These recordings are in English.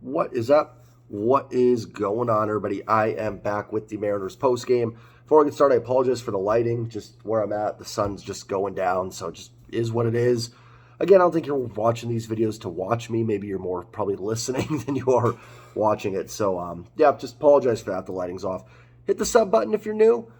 What is up? What is going on, everybody? I am back with the Mariners postgame. Before I get started, I apologize for the lighting, just where I'm at. The sun's just going down, so it just is what it is. Again, I don't think you're watching these videos to watch me. Maybe you're more probably listening than you are watching it. So, yeah, just apologize for that. The lighting's off. Hit the sub button if you're new.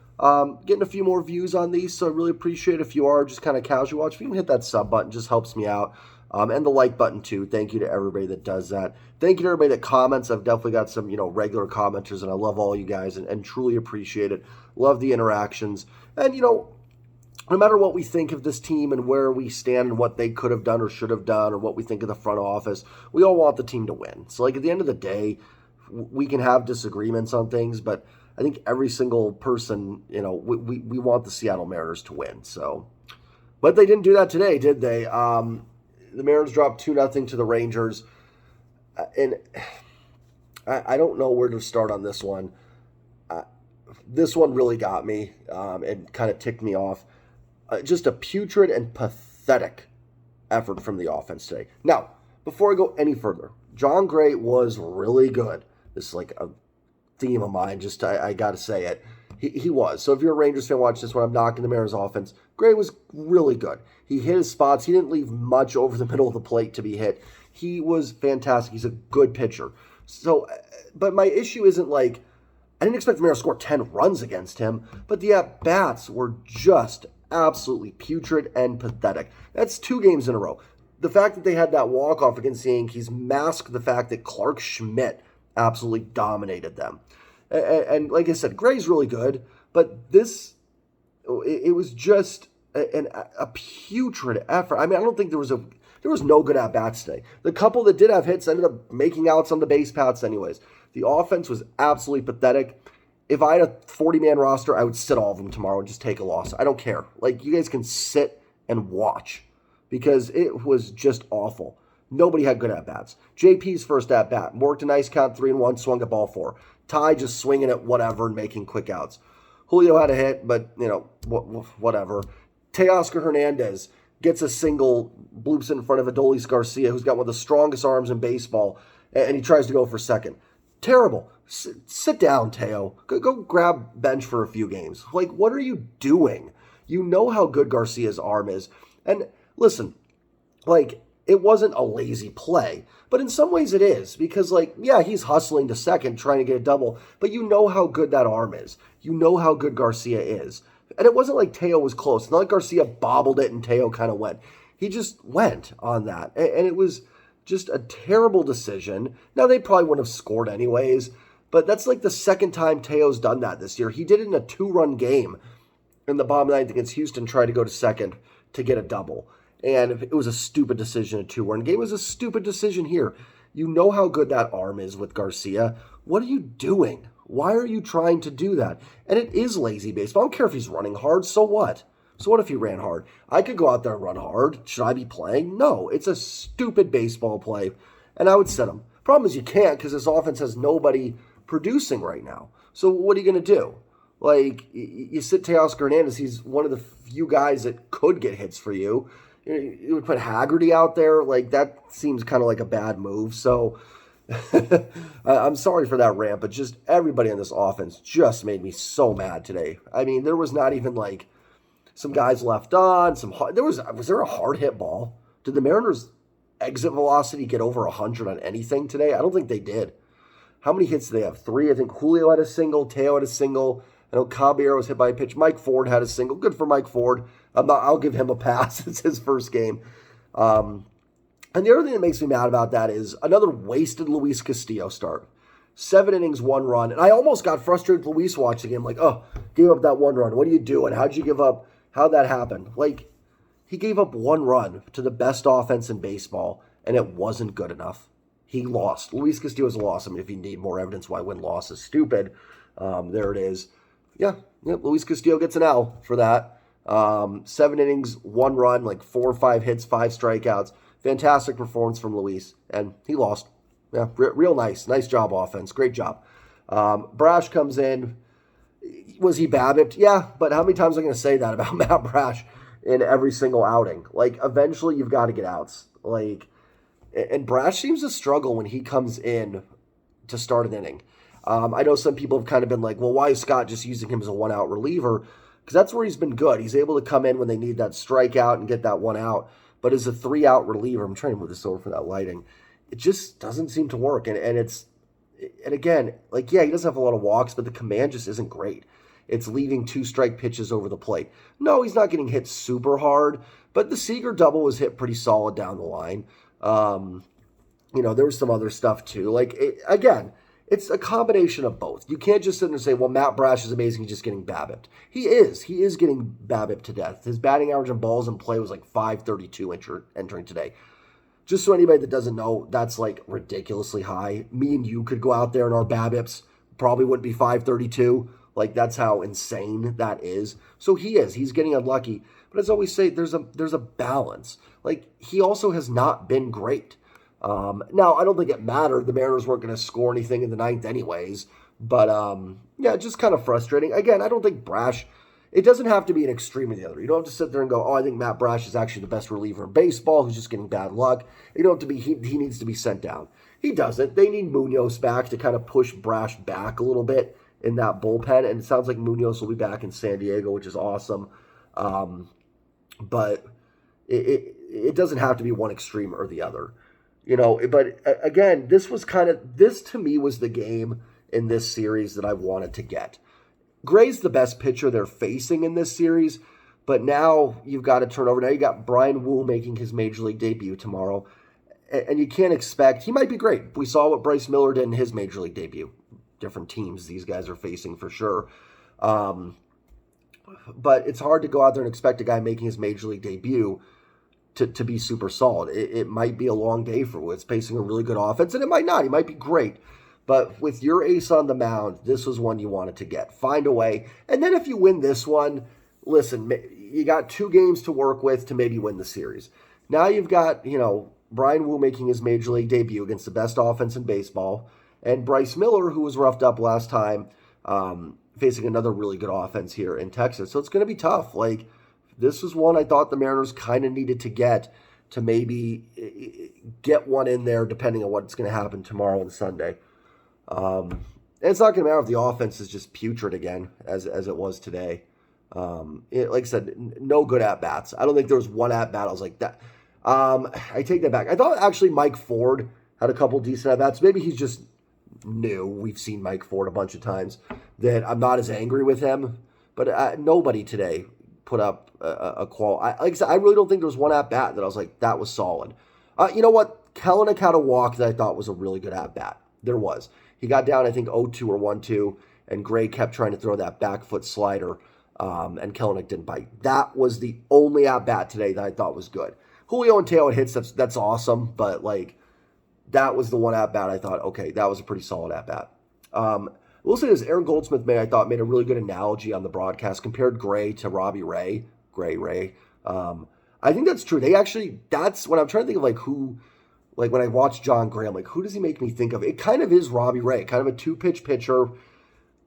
Getting a few more views on these, so I really appreciate it. If you are just kind of casual watch, if you can hit that sub button, just helps me out. And the like button too. Thank you to everybody that does that. Thank you to everybody that comments. I've definitely got some, regular commenters, and I love all you guys and truly appreciate it. Love the interactions. And, no matter what we think of this team and where we stand and what they could have done or should have done or what we think of the front office, we all want the team to win. So, at the end of the day, we can have disagreements on things, but I think every single person, we want the Seattle Mariners to win. So, but they didn't do that today, did they? The Mariners dropped 2-0 to the Rangers. And I don't know where to start on this one. This one really got me and kind of ticked me off. Just a putrid and pathetic effort from the offense today. Now, before I go any further, John Gray was really good. This is like a theme of mine, just I got to say it. He was. So if you're a Rangers fan, watch this when I'm knocking the Mariners offense. Gray was really good. He hit his spots. He didn't leave much over the middle of the plate to be hit. He was fantastic. He's a good pitcher. So, but my issue isn't I didn't expect the Mariners to score 10 runs against him, but the at-bats were just absolutely putrid and pathetic. That's 2 games in a row. The fact that they had that walk-off against the Yankees masked the fact that Clark Schmidt absolutely dominated them. And like I said, Gray's really good, but it was just a putrid effort. I mean, I don't think there was no good at-bats today. The couple that did have hits ended up making outs on the base paths anyways. The offense was absolutely pathetic. If I had a 40-man roster, I would sit all of them tomorrow and just take a loss. I don't care. You guys can sit and watch because it was just awful. Nobody had good at-bats. JP's first at-bat worked a nice count, 3-1, swung at ball 4. Ty just swinging at whatever and making quick outs. Julio had a hit, but, whatever. Teoscar Hernandez gets a single, bloops in front of Adolis Garcia, who's got one of the strongest arms in baseball, and he tries to go for second. Terrible. Sit down, Teo. Go grab bench for a few games. What are you doing? You know how good Garcia's arm is. And listen, it wasn't a lazy play, but in some ways it is because, yeah, he's hustling to second, trying to get a double, but you know how good that arm is. You know how good Garcia is. And it wasn't like Teo was close. It's not like Garcia bobbled it and Teo kind of went. He just went on that. And it was just a terrible decision. Now, they probably wouldn't have scored anyways, but that's the second time Teo's done that this year. He did it in a 2-run game in the bottom of the ninth against Houston, tried to go to second to get a double. And it was a stupid decision. A 2-run game was a stupid decision here. You know how good that arm is with Garcia. What are you doing? Why are you trying to do that? And it is lazy baseball. I don't care if he's running hard. So what? So what if he ran hard? I could go out there and run hard. Should I be playing? No. It's a stupid baseball play. And I would sit him. Problem is you can't because this offense has nobody producing right now. So what are you going to do? You sit Teoscar Hernandez. He's one of the few guys that could get hits for you. You would put Haggerty out there. That seems kind of like a bad move. So I'm sorry for that rant, but just everybody on this offense just made me so mad today. I mean, there was not even some guys left on. Was there a hard hit ball? Did the Mariners' exit velocity get over 100 on anything today? I don't think they did. How many hits did they have? 3. I think Julio had a single. Teo had a single. I know Caballero was hit by a pitch. Mike Ford had a single. Good for Mike Ford. I'll give him a pass. It's his first game. And the other thing that makes me mad about that is another wasted Luis Castillo start. 7 innings, 1 run. And I almost got frustrated with Luis watching him. Gave up that 1 run. What are you doing? How'd you give up? How'd that happen? He gave up 1 run to the best offense in baseball, and it wasn't good enough. He lost. Luis Castillo's a loss. I mean, if you need more evidence why win-loss is stupid, there it is. Yeah, Luis Castillo gets an L for that. 7 innings, 1 run, 4 or 5 hits, 5 strikeouts. Fantastic performance from Luis, and he lost. Yeah, real nice. Nice job, offense. Great job. Brash comes in. Was he BABIP'd? Yeah, but how many times am I going to say that about Matt Brash in every single outing? Eventually you've got to get outs. And Brash seems to struggle when he comes in to start an inning. I know some people have kind of been like, well, why is Scott just using him as a one-out reliever? Because that's where he's been good. He's able to come in when they need that strikeout and get that one out. But as a three-out reliever, I'm trying to move this over for that lighting, it just doesn't seem to work. And again, like, yeah, he doesn't have a lot of walks, but the command just isn't great. It's leaving 2-strike pitches over the plate. No, he's not getting hit super hard, but the Seager double was hit pretty solid down the line. There was some other stuff too. Again, it's a combination of both. You can't just sit there and say, well, Matt Brash is amazing, he's just getting BABIP'd. He is getting BABIP'd to death. His batting average on balls in play was like 532 entering today. Just so anybody that doesn't know, that's like ridiculously high. Me and you could go out there and our BABIPs probably wouldn't be 532. Like, that's how insane that is. So he's getting unlucky. But as I always say, there's a balance. Like, he also has not been great. Now, I don't think it mattered. The Mariners weren't going to score anything in the ninth anyways. But, just kind of frustrating. Again, I don't think Brash, it doesn't have to be an extreme or the other. You don't have to sit there and go, oh, I think Matt Brash is actually the best reliever in baseball who's just getting bad luck. You don't have to be, he needs to be sent down. He doesn't. They need Munoz back to kind of push Brash back a little bit in that bullpen. And it sounds like Munoz will be back in San Diego, which is awesome. But it doesn't have to be one extreme or the other. But again, this to me was the game in this series that I wanted to get. Gray's the best pitcher they're facing in this series, but now you've got to turn over. Now you got Brian Wu making his major league debut tomorrow, and you can't expect, he might be great. We saw what Bryce Miller did in his major league debut. Different teams these guys are facing for sure. But it's hard to go out there and expect a guy making his major league debut to be super solid. It might be a long day for Woods, facing a really good offense, and it might not. He might be great. But with your ace on the mound, this was one you wanted to get. Find a way. And then if you win this one, listen, you got 2 games to work with to maybe win the series. Now you've got, Brian Wu making his major league debut against the best offense in baseball, and Bryce Miller, who was roughed up last time, facing another really good offense here in Texas. So it's going to be tough. Like, this was one I thought the Mariners kind of needed to get to maybe get one in there, depending on what's going to happen tomorrow and Sunday. And it's not going to matter if the offense is just putrid again, as it was today. Like I said, no good at-bats. I don't think there was one at-bat I was like that. I take that back. I thought actually Mike Ford had a couple decent at-bats. Maybe he's just new. We've seen Mike Ford a bunch of times. That I'm not as angry with him. But nobody today put up a call. Like I said, I really don't think there was one at-bat that I was like, that was solid. You know what? Kelenic had a walk that I thought was a really good at-bat. There was. He got down, I think, 0-2 or 1-2, and Gray kept trying to throw that back foot slider, and Kelenic didn't bite. That was the only at-bat today that I thought was good. Julio and Teo hits, that's awesome, but, that was the one at-bat I thought, okay, that was a pretty solid at-bat. We'll say this, Aaron Goldsmith, I thought, made a really good analogy on the broadcast, compared Gray to Robbie Ray. Ray. I think that's true. That's when I'm trying to think of, who... when I watch John Gray, I'm like, who does he make me think of? It kind of is Robbie Ray, kind of a 2-pitch pitcher.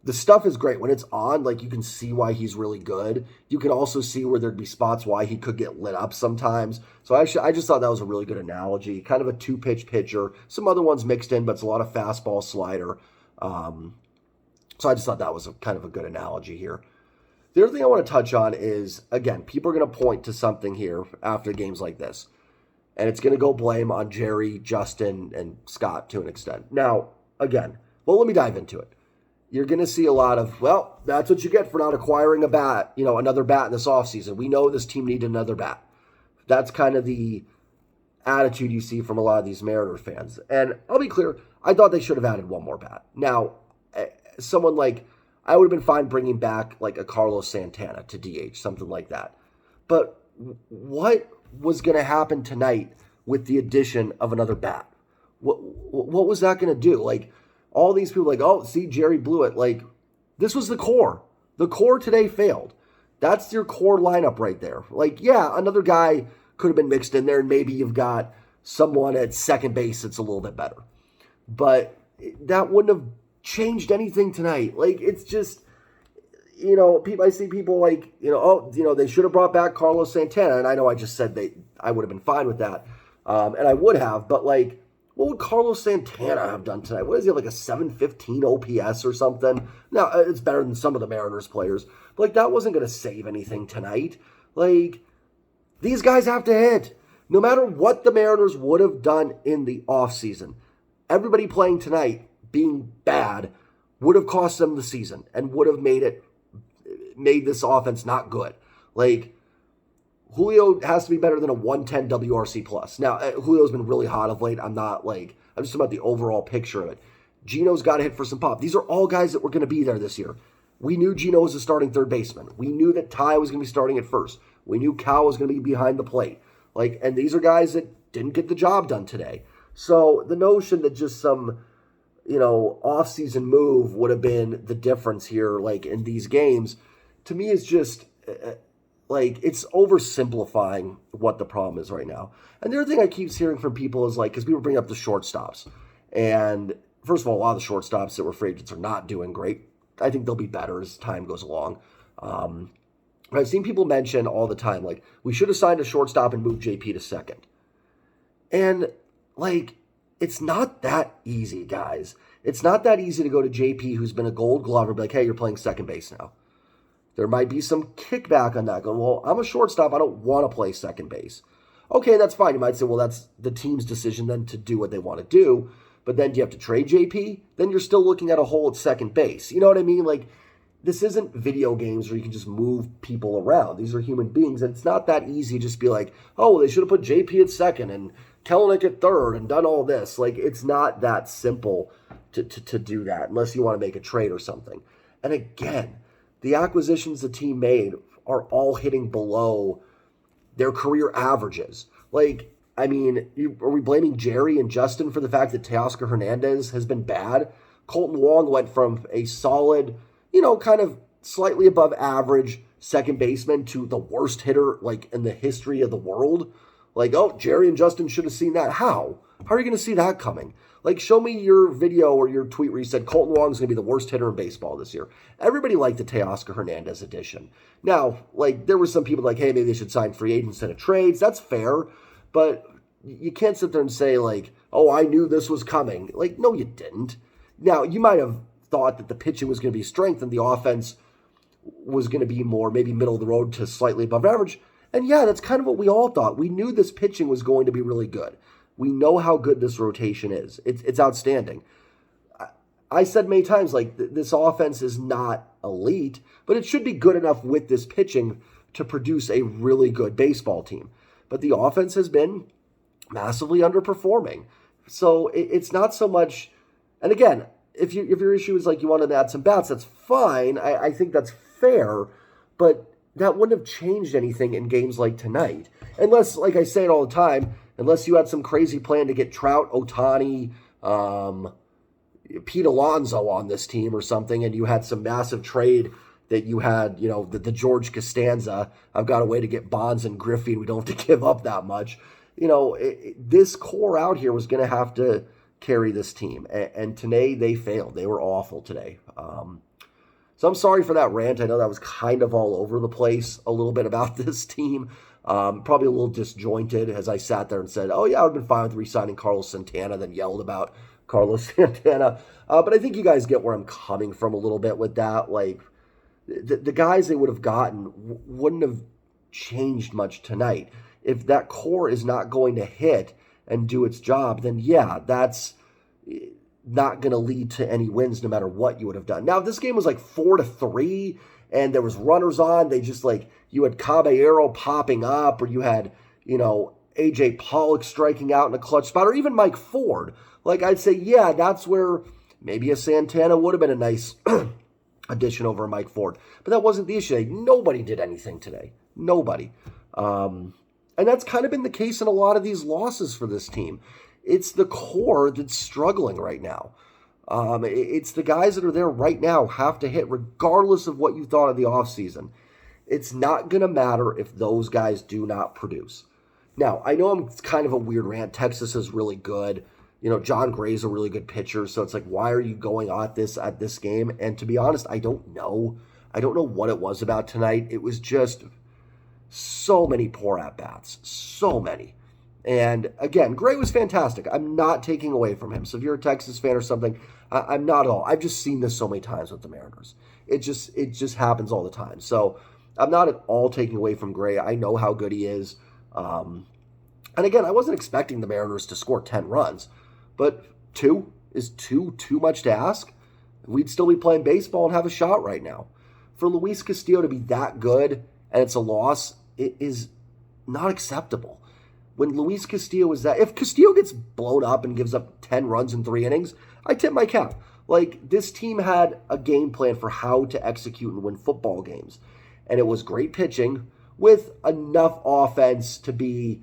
The stuff is great. When it's on, you can see why he's really good. You can also see where there'd be spots why he could get lit up sometimes. So I just thought that was a really good analogy. Kind of a 2-pitch pitcher. Some other ones mixed in, but it's a lot of fastball slider. So I just thought that was kind of a good analogy here. The other thing I want to touch on is, again, people are going to point to something here after games like this. And it's going to go blame on Jerry, Justin, and Scott to an extent. Now, again, let me dive into it. You're going to see a lot of, that's what you get for not acquiring a bat, another bat in this offseason. We know this team needed another bat. That's kind of the attitude you see from a lot of these Mariners fans. And I'll be clear, I thought they should have added one more bat. Now, someone I would have been fine bringing back a Carlos Santana to DH, something like that. But what was going to happen tonight with the addition of another bat? What was that going to do? All these people see, Jerry blew it. This was the core. The core today failed. That's your core lineup right there. Another guy could have been mixed in there, and maybe you've got someone at second base that's a little bit better. But that wouldn't have changed anything tonight. It's just... I see people they should have brought back Carlos Santana, and I know I just said I would have been fine with that. And I would have, but like, what would Carlos Santana have done tonight? What is he have, like a 715 OPS or something? Now, it's better than some of the Mariners players, but like, that wasn't going to save anything tonight. Like, these guys have to hit. No matter what the Mariners would have done in the offseason, everybody playing tonight being bad would have cost them the season and would have made this offense not good. Like, Julio has to be better than a 110 WRC plus. Now, Julio's been really hot of late. I'm just talking about the overall picture of it. Gino's got to hit for some pop. These are all guys that were going to be there this year. We knew Gino was a starting third baseman. We knew that Ty was going to be starting at first. We knew Cal was going to be behind the plate. And these are guys that didn't get the job done today. So the notion that just some, off-season move would have been the difference here, in these games, to me is just, it's oversimplifying what the problem is right now. And the other thing I keep hearing from people is, because people bring up the shortstops. And first of all, a lot of the shortstops that were free agents are not doing great. I think they'll be better as time goes along. I've seen people mention all the time, we should have signed a shortstop and moved JP to second. And, it's not that easy, guys. It's not that easy to go to JP, who's been a Gold Glover, and be like, hey, you're playing second base now. There might be some kickback on that, going, well, I'm a shortstop. I don't want to play second base. Okay, that's fine. You might say, well, that's the team's decision then to do what they want to do. But then do you have to trade JP? Then you're still looking at a hole at second base. You know what I mean? This isn't video games where you can just move people around. These are human beings, and it's not that easy to just be like, oh, well, they should have put JP at second and Kelenic at third and done all this. It's not that simple to do that unless you want to make a trade or something. And again, the acquisitions the team made are all hitting below their career averages. Are we blaming Jerry and Justin for the fact that Teoscar Hernandez has been bad? Colton Wong went from a solid, kind of slightly above average second baseman to the worst hitter, in the history of the world. Oh, Jerry and Justin should have seen that. How? How are you going to see that coming? Show me your video or your tweet where you said Colton Wong is going to be the worst hitter in baseball this year. Everybody liked the Teoscar Hernandez addition. Now, there were some people hey, maybe they should sign free agents instead of trades. That's fair, but you can't sit there and say, oh, I knew this was coming. No, you didn't. Now, you might have thought that the pitching was going to be strengthened, the offense was going to be more maybe middle of the road to slightly above average. And yeah, that's kind of what we all thought. We knew this pitching was going to be really good. We know how good this rotation is. It's outstanding. I said many times, this offense is not elite, but it should be good enough with this pitching to produce a really good baseball team. But the offense has been massively underperforming. So it's not so much, and again, if your issue is you wanted to add some bats, that's fine. I think that's fair, but that wouldn't have changed anything in games like tonight. Unless, I say it all the time, unless you had some crazy plan to get Trout, Ohtani, Pete Alonso on this team or something, and you had some massive trade that you had, the George Costanza, I've got a way to get Bonds and Griffey, we don't have to give up that much. This core out here was going to have to carry this team. And today they failed. They were awful today. So I'm sorry for that rant. I know that was kind of all over the place a little bit about this team. Probably a little disjointed as I sat there and said, oh yeah, I would have been fine with re-signing Carlos Santana, then yelled about Carlos Santana. But I think you guys get where I'm coming from a little bit with that. The guys they would have gotten wouldn't have changed much tonight. If that core is not going to hit and do its job, then yeah, that's not going to lead to any wins no matter what you would have done. Now, if this game was 4-3 and there was runners on, they just you had Caballero popping up, or you had, AJ Pollock striking out in a clutch spot, or even Mike Ford. I'd say, yeah, that's where maybe a Santana would have been a nice addition over Mike Ford. But that wasn't the issue. Nobody did anything today. Nobody. And that's kind of been the case in a lot of these losses for this team. It's the core that's struggling right now. It's the guys that are there right now have to hit regardless of what you thought of the offseason. It's not going to matter if those guys do not produce. Now, I know it's kind of a weird rant. Texas is really good. John Gray's a really good pitcher. So it's why are you going at this game? And to be honest, I don't know. I don't know what it was about tonight. It was just so many poor at-bats. So many. And again, Gray was fantastic. I'm not taking away from him. So if you're a Texas fan or something, I'm not at all. I've just seen this so many times with the Mariners. It just happens all the time. So I'm not at all taking away from Gray. I know how good he is. And again, I wasn't expecting the Mariners to score 10 runs, but two is too much to ask. We'd still be playing baseball and have a shot right now. For Luis Castillo to be that good and it's a loss, it is not acceptable. When Luis Castillo is that, if Castillo gets blown up and gives up 10 runs in 3 innings, I tip my cap. Like, this team had a game plan for how to execute and win football games. And it was great pitching with enough offense to be,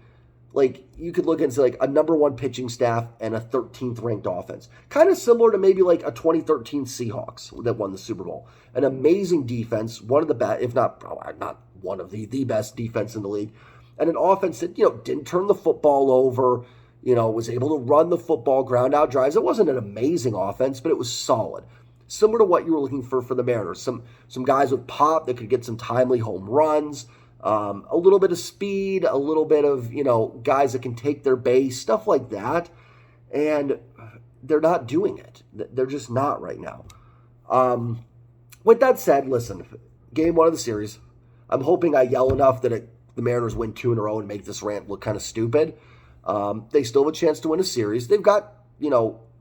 like, you could look and say, like, a number 1 pitching staff and a 13th ranked offense. Kind of similar to maybe like a 2013 Seahawks that won the Super Bowl. An amazing defense, one of the best, if not one of the best defense in the league. And an offense that, didn't turn the football over, was able to run the football, ground out drives. It wasn't an amazing offense, but it was solid. Similar to what you were looking for the Mariners. Some guys with pop that could get some timely home runs, a little bit of speed, a little bit of, guys that can take their base, stuff like that. And they're not doing it. They're just not right now. With that said, listen, game 1 of the series, I'm hoping I yell enough that the Mariners win 2 in a row and make this rant look kind of stupid. They still have a chance to win a series. They've got,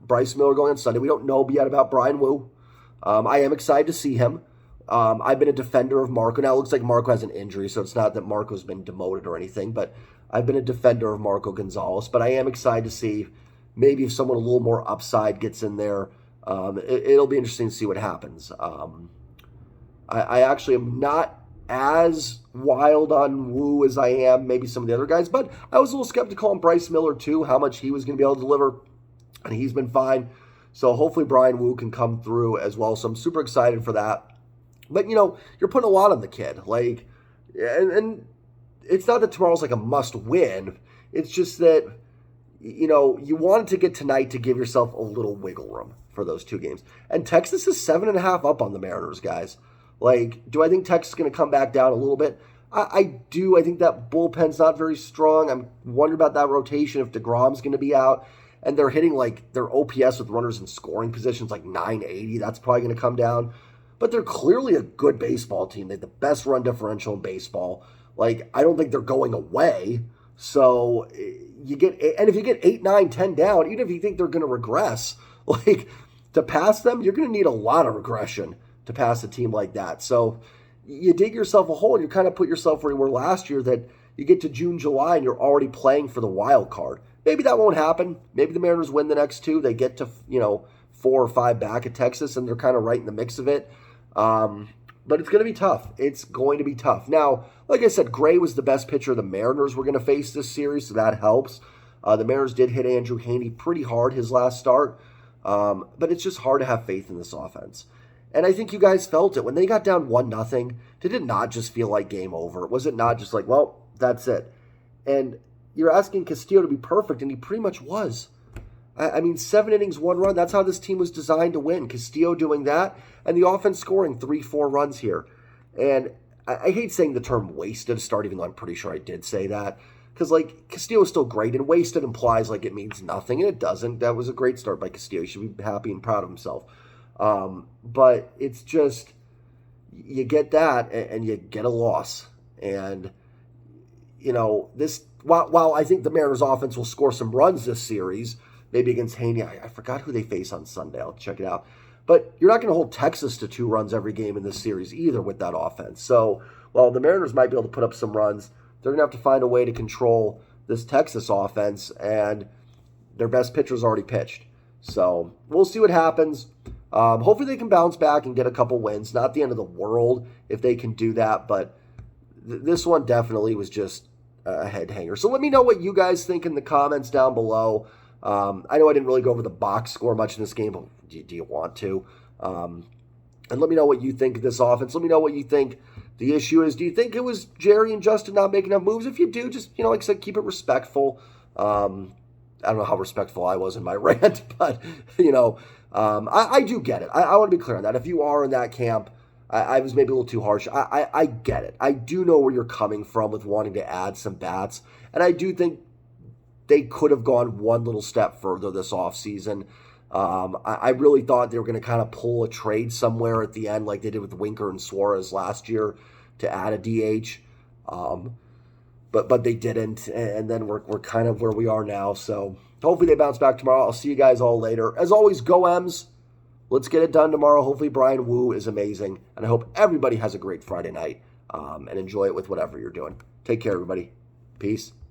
Bryce Miller going on Sunday. We don't know yet about Brian Wu. I am excited to see him. I've been a defender of Marco. Now it looks like Marco has an injury, so it's not that Marco's been demoted or anything, but I've been a defender of Marco Gonzalez. But I am excited to see maybe if someone a little more upside gets in there. It'll be interesting to see what happens. I actually am not as wild on Wu as I am maybe some of the other guys, but I was a little skeptical on Bryce Miller too, how much he was going to be able to deliver, and he's been fine. So hopefully Brian Wu can come through as well. So I'm super excited for that. But, you're putting a lot on the kid. Like, and it's not that tomorrow's like a must win. It's just that, you wanted to get tonight to give yourself a little wiggle room for those 2 games. And Texas is 7.5 up on the Mariners, guys. Like, do I think Texas is going to come back down a little bit? I do. I think that bullpen's not very strong. I'm wondering about that rotation if DeGrom's going to be out. And they're hitting, like, their OPS with runners in scoring positions, like 980. That's probably going to come down. But they're clearly a good baseball team. They have the best run differential in baseball. Like, I don't think they're going away. So, if you get 8, 9, 10 down, even if you think they're going to regress, like, to pass them, you're going to need a lot of regression to pass a team like that. So you dig yourself a hole and you kind of put yourself where you were last year, that you get to June, July, and you're already playing for the wild card. Maybe that won't happen. Maybe the Mariners win the next 2. They get to, 4 or 5 back at Texas, and they're kind of right in the mix of it. But it's going to be tough. It's going to be tough. Now, like I said, Gray was the best pitcher the Mariners were going to face this series, so that helps. The Mariners did hit Andrew Heaney pretty hard his last start, but it's just hard to have faith in this offense. And I think you guys felt it. When they got down 1-0, did it not just feel like game over? Was it not just like, well, that's it? And you're asking Castillo to be perfect, and he pretty much was. I mean, 7 innings, 1 run, that's how this team was designed to win. Castillo doing that, and the offense scoring 3, 4 runs here. And I hate saying the term wasted to start, even though I'm pretty sure I did say that. Because, like, Castillo is still great, and wasted implies like it means nothing, and it doesn't. That was a great start by Castillo. He should be happy and proud of himself. But it's just, you get that and you get a loss. And, this, while I think the Mariners offense will score some runs this series, maybe against Heaney, I forgot who they face on Sunday. I'll check it out. But you're not going to hold Texas to 2 runs every game in this series either with that offense. So while the Mariners might be able to put up some runs, they're going to have to find a way to control this Texas offense, and their best pitcher's already pitched. So we'll see what happens. Hopefully they can bounce back and get a couple wins. Not the end of the world if they can do that, but this one definitely was just a head hanger. So let me know what you guys think in the comments down below. I know I didn't really go over the box score much in this game, but do you want to? And let me know what you think of this offense. Let me know what you think the issue is. Do you think it was Jerry and Justin not making enough moves? If you do, just, like I said, keep it respectful. I don't know how respectful I was in my rant, but, I do get it. I want to be clear on that. If you are in that camp, I was maybe a little too harsh. I get it. I do know where you're coming from with wanting to add some bats. And I do think they could have gone one little step further this offseason. I really thought they were going to kind of pull a trade somewhere at the end like they did with Winker and Suarez last year to add a DH. But they didn't, and then we're kind of where we are now. So hopefully they bounce back tomorrow. I'll see you guys all later. As always, go M's. Let's get it done tomorrow. Hopefully Brian Wu is amazing, and I hope everybody has a great Friday night and enjoy it with whatever you're doing. Take care, everybody. Peace.